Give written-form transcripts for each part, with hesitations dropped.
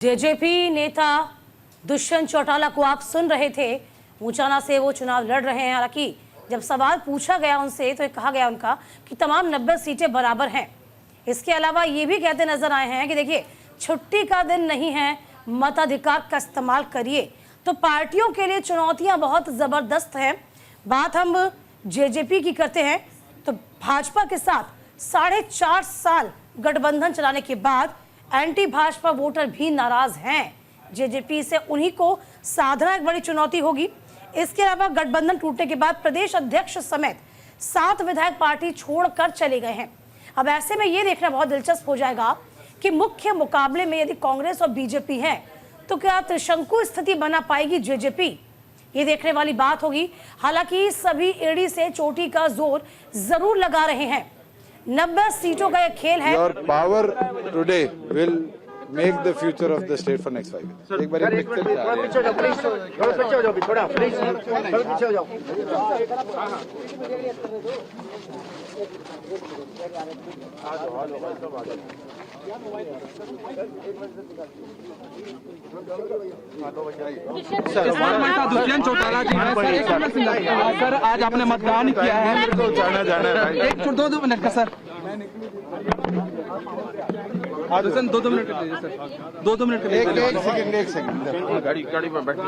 JJP नेता दुष्यंत चौटाला को आप सुन रहे थे। ऊंचाना से वो चुनाव लड़ रहे हैं। हालांकि जब सवाल पूछा गया उनसे तो कहा गया उनका कि तमाम 90 सीटें बराबर हैं। इसके अलावा ये भी कहते नजर आए हैं कि देखिए, छुट्टी का दिन नहीं है, मताधिकार का इस्तेमाल करिए। तो पार्टियों के लिए चुनौतियां बहुत जबरदस्त हैं। बात हम जेजेपी की करते हैं तो भाजपा के साथ 4.5 साल गठबंधन चलाने के बाद एंटी भाजपा वोटर भी नाराज हैं। जेजेपी से उन्हीं को साधना एक बड़ी चुनौती होगी। इसके अलावा गठबंधन टूटने के बाद प्रदेश अध्यक्ष समेत 7 विधायक पार्टी छोड़कर चले गए हैं। अब ऐसे में ये देखना बहुत दिलचस्प हो जाएगा कि मुख्य मुकाबले में यदि कांग्रेस और बीजेपी है तो क्या त्रिशंकु स्थिति बना पाएगी जेजेपी, ये देखने वाली बात होगी। हालांकि सभी एड़ी से चोटी का जोर जरूर लगा रहे हैं। 90 सीटों का यह खेल है। Your power today will make the future of the state for next 5 years. एक बार एक पिक्चर थोड़ा पीछे हो जाओ प्लीज, थोड़ा पीछे हो जाओ, थोड़ा प्लीज, थोड़ा पीछे हो जाओ। दुष्यंत चौटाला जी सर, आज आपने मतदान किया है। मेरे को जाना है। एक 2 मिनट का सर, दुष्यंत 2 मिनट का दीजिए सर, 2 मिनट का। एक सेकंड गाड़ी पर बैठ।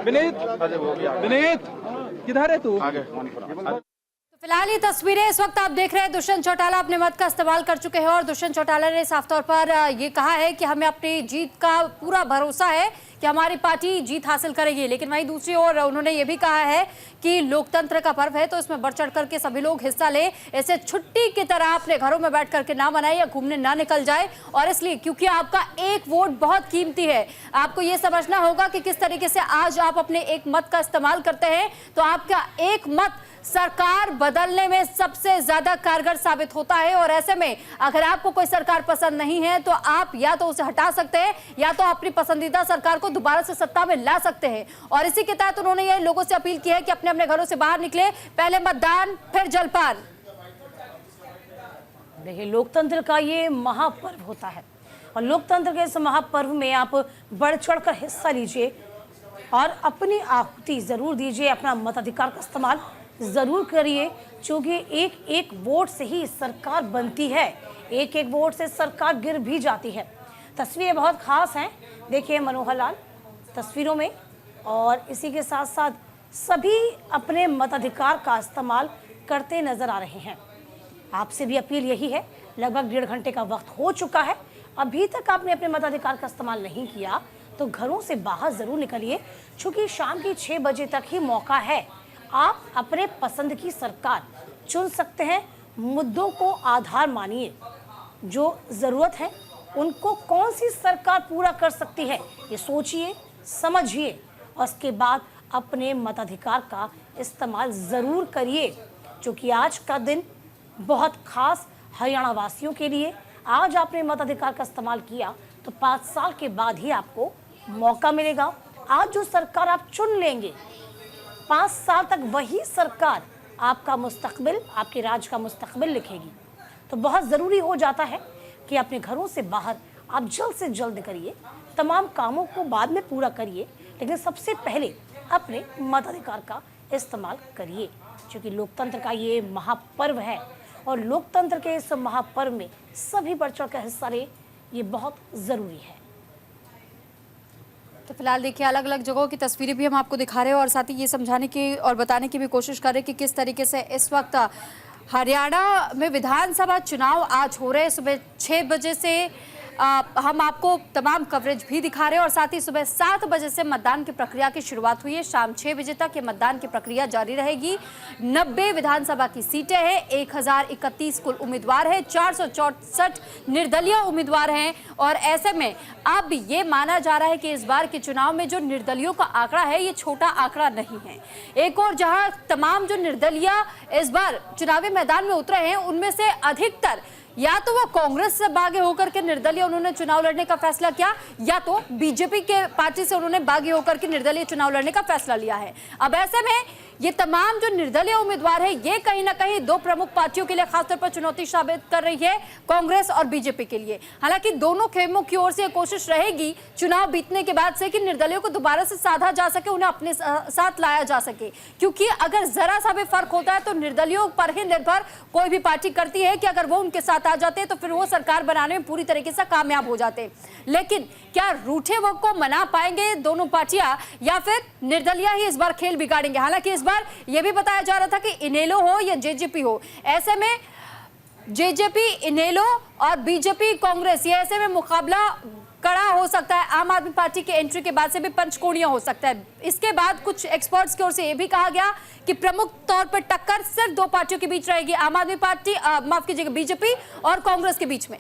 विनीत किधर है तू? तो फिलहाल ये तस्वीरें इस वक्त आप देख रहे हैं। दुष्यंत चौटाला अपने मत का इस्तेमाल कर चुके हैं और दुष्यंत चौटाला ने साफ तौर पर ये कहा है कि हमें अपनी जीत का पूरा भरोसा है कि हमारी पार्टी जीत हासिल करेगी। लेकिन वहीं दूसरी ओर उन्होंने ये भी कहा है कि लोकतंत्र का पर्व है तो इसमें बढ़ चढ़ करके सभी लोग हिस्सा लें। इसे छुट्टी की तरह अपने घरों में बैठ करके ना मनाए या घूमने ना निकल जाए। और इसलिए क्योंकि आपका एक वोट बहुत कीमती है, आपको ये समझना होगा कि किस तरीके से आज आप अपने एक मत का इस्तेमाल करते हैं तो आपका एक मत सरकार बदलने में सबसे ज्यादा कारगर साबित होता है। और ऐसे में अगर आपको कोई सरकार पसंद नहीं है तो आप या तो उसे हटा सकते हैं या तो अपनी पसंदीदा सरकार को दोबारा से सत्ता में ला सकते हैं। और इसी के तहत उन्होंने ये लोगों से अपील की है कि अपने अपने घरों से बाहर निकले, पहले मतदान फिर जलपान। देखिए, लोकतंत्र का ये महापर्व होता है और लोकतंत्र के इस महापर्व में आप बढ़ चढ़ कर हिस्सा लीजिए और अपनी आहुति जरूर दीजिए, अपना मताधिकार का इस्तेमाल जरूर करिए। क्योंकि एक एक वोट से ही सरकार बनती है, एक एक वोट से सरकार गिर भी जाती है। तस्वीरें बहुत खास हैं, देखिए मनोहर लाल तस्वीरों में। और इसी के साथ साथ सभी अपने मताधिकार का इस्तेमाल करते नजर आ रहे हैं। आपसे भी अपील यही है, लगभग 1.5 घंटे का वक्त हो चुका है, अभी तक आपने अपने मताधिकार का इस्तेमाल नहीं किया तो घरों से बाहर जरूर निकलिए। चूंकि शाम की 6 बजे तक ही मौका है, आप अपने पसंद की सरकार चुन सकते हैं। मुद्दों को आधार मानिए, जो ज़रूरत है उनको कौन सी सरकार पूरा कर सकती है ये सोचिए, समझिए और उसके बाद अपने मताधिकार का इस्तेमाल ज़रूर करिए। क्योंकि आज का दिन बहुत खास हरियाणा वासियों के लिए। आज आपने मताधिकार का इस्तेमाल किया तो 5 साल के बाद ही आपको मौका मिलेगा। आज जो सरकार आप चुन लेंगे 5 साल तक वही सरकार आपका मुस्तकबिल, आपके राज्य का मुस्तकबिल लिखेगी। तो बहुत ज़रूरी हो जाता है कि अपने घरों से बाहर आप जल्द से जल्द करिए, तमाम कामों को बाद में पूरा करिए, लेकिन सबसे पहले अपने मताधिकार का इस्तेमाल करिए। क्योंकि लोकतंत्र का ये महापर्व है और लोकतंत्र के इस महापर्व में सभी बढ़ चढ़ कर हिस्सा लें, ये बहुत ज़रूरी है। तो फिलहाल देखिए, अलग अलग जगहों की तस्वीरें भी हम आपको दिखा रहे हैं और साथ ही ये समझाने की और बताने की भी कोशिश कर रहे हैं कि किस तरीके से इस वक्त हरियाणा में विधानसभा चुनाव आज हो रहे हैं। सुबह 6 बजे से हम आपको तमाम कवरेज भी दिखा रहे हैं और साथ ही सुबह 7 बजे से मतदान की प्रक्रिया की शुरुआत हुई है। शाम 6 बजे तक ये मतदान की प्रक्रिया जारी रहेगी। 90 विधानसभा की सीटें हैं, 1031 कुल उम्मीदवार हैं, 464 निर्दलीय उम्मीदवार हैं। और ऐसे में अब ये माना जा रहा है कि इस बार के चुनाव में जो निर्दलियों का आंकड़ा है ये छोटा आंकड़ा नहीं है। एक और जहां तमाम जो निर्दलीय इस बार चुनावी मैदान में उतरे हैं उनमें से अधिकतर या तो वो कांग्रेस से बागी होकर के निर्दलीय उन्होंने चुनाव लड़ने का फैसला किया, या तो बीजेपी के पार्टी से उन्होंने बागी होकर के निर्दलीय चुनाव लड़ने का फैसला लिया है। अब ऐसे में ये तमाम जो निर्दलीय उम्मीदवार है, ये कहीं ना कहीं दो प्रमुख पार्टियों के लिए खासतौर पर चुनौती साबित कर रही है, कांग्रेस और बीजेपी के लिए। हालांकि दोनों खेमों की ओर से ये कोशिश रहेगी चुनाव बीतने के बाद से कि निर्दलीयों को दोबारा से साधा जा सके, उन्हें अपने साथ लाया जा सके, क्योंकि अगर जरा सा भी फर्क होता है तो निर्दलीयों पर ही निर्भर कोई भी पार्टी करती है कि अगर वो उनके साथ आ जाते हैं तो फिर वो सरकार बनाने में पूरी तरीके से कामयाब हो जाते। लेकिन क्या रूठे वक्त को मना पाएंगे दोनों पार्टियां, या फिर निर्दलीय ही इस बार खेल बिगाड़ेंगे? हालांकि इस बार यह भी बताया जा रहा था कि इनेलो हो या जेजेपी हो, ऐसे में जेजेपी, इनेलो और बीजेपी, कांग्रेस, ये ऐसे में मुकाबला कड़ा हो सकता है। आम आदमी पार्टी के एंट्री के बाद से भी पंचकोणिया हो सकता है। इसके बाद कुछ एक्सपर्ट्स की ओर से यह भी कहा गया कि प्रमुख तौर पर टक्कर सिर्फ दो पार्टियों के बीच रहेगी, आम आदमी पार्टी, माफ कीजिएगा, बीजेपी और कांग्रेस के बीच में।